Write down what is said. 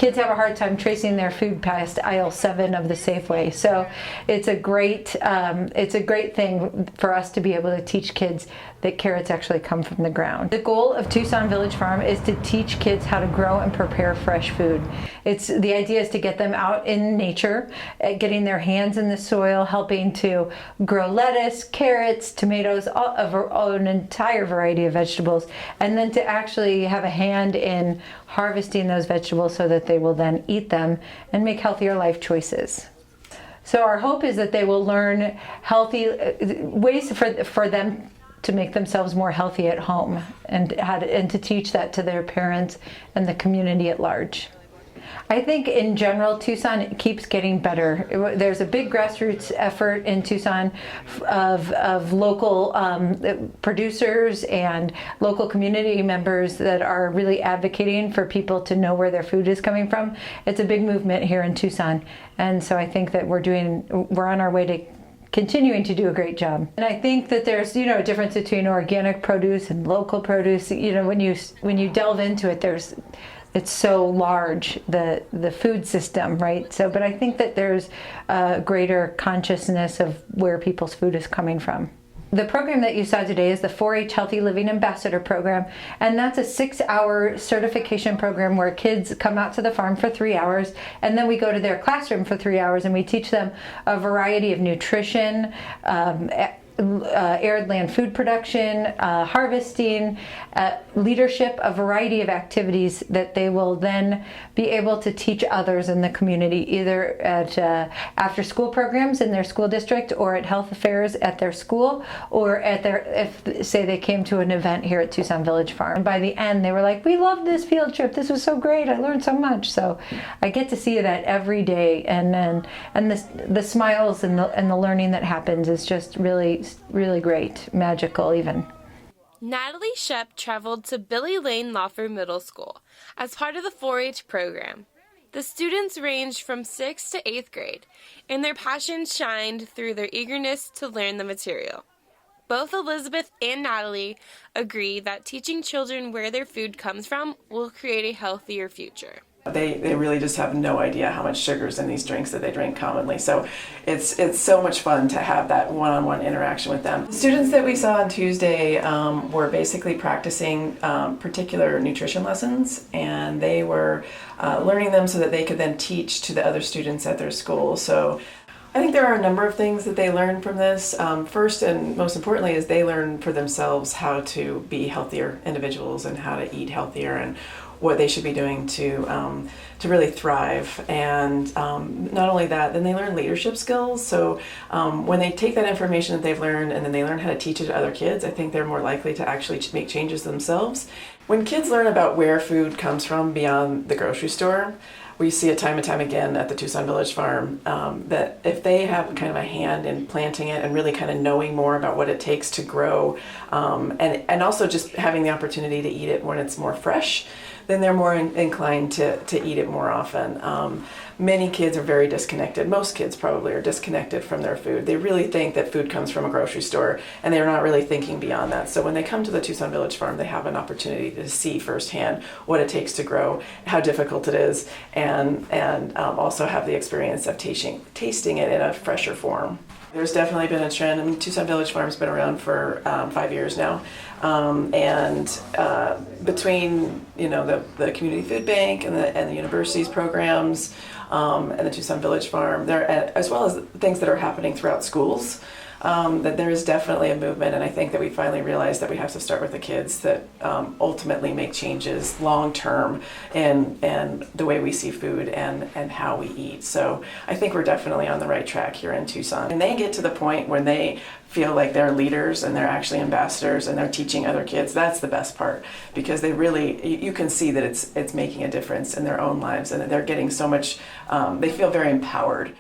kids have a hard time tracing their food past aisle 7 of the Safeway. So it's a great thing for us to be able to teach kids that carrots actually come from the ground. The goal of Tucson Village Farm is to teach kids how to grow and prepare fresh food. The idea is to get them out in nature, getting their hands in the soil, helping to grow lettuce, carrots, tomatoes, an entire variety of vegetables, and then to actually have a hand in harvesting those vegetables so that they will then eat them and make healthier life choices. So our hope is that they will learn healthy ways for them to make themselves more healthy at home, and to teach that to their parents and the community at large. I think in general, Tucson keeps getting better. There's a big grassroots effort in Tucson of local producers and local community members that are really advocating for people to know where their food is coming from. It's a big movement here in Tucson, and so I think that we're on our way to continuing to do a great job. And I think that there's a difference between organic produce and local produce. When you delve into it, it's so large, the food system, right? But I think that there's a greater consciousness of where people's food is coming from. The program that you saw today is the 4-H Healthy Living Ambassador Program, and that's a 6-hour certification program where kids come out to the farm for 3 hours, and then we go to their classroom for 3 hours and we teach them a variety of nutrition, arid land food production, harvesting, leadership, a variety of activities that they will then be able to teach others in the community, either at after school programs in their school district, or at health affairs at their school, or at if say they came to an event here at Tucson Village Farm. And by the end they were like, we loved this field trip, this was so great, I learned so much. So I get to see that every day, and the smiles and the learning that happens is just really great, magical even. Natalie Shep traveled to Billy Lane Lawford Middle School as part of the 4-H program. The students ranged from 6th to 8th grade, and their passion shined through their eagerness to learn the material. Both Elizabeth and Natalie agree that teaching children where their food comes from will create a healthier future. They really just have no idea how much sugar's in these drinks that they drink commonly. So it's so much fun to have that one-on-one interaction with them. The students that we saw on Tuesday were basically practicing particular nutrition lessons, and they were learning them so that they could then teach to the other students at their school. So I think there are a number of things that they learn from this. First and most importantly is they learn for themselves how to be healthier individuals and how to eat healthier and what they should be doing to really thrive. And not only that, then they learn leadership skills. So when they take that information that they've learned and then they learn how to teach it to other kids, I think they're more likely to actually make changes themselves. When kids learn about where food comes from beyond the grocery store, we see it time and time again at the Tucson Village Farm, that if they have kind of a hand in planting it and really kind of knowing more about what it takes to grow, and also just having the opportunity to eat it when it's more fresh, then they're more inclined to eat it more often. Many kids are very disconnected. Most kids probably are disconnected from their food. They really think that food comes from a grocery store, and they're not really thinking beyond that. So when they come to the Tucson Village Farm, they have an opportunity to see firsthand what it takes to grow, how difficult it is, and also have the experience of tasting it in a fresher form. There's definitely been a trend. I mean, Tucson Village Farm's been around for 5 years now, and between the community food bank and the university's programs and the Tucson Village Farm, there as well as things that are happening throughout schools, that there is definitely a movement, and I think that we finally realized that we have to start with the kids that ultimately make changes long term in the way we see food and how we eat. So I think we're definitely on the right track here in Tucson. And they get to the point when they feel like they're leaders and they're actually ambassadors and they're teaching other kids. That's the best part, because they really, you can see that it's making a difference in their own lives, and that they're getting so much, they feel very empowered.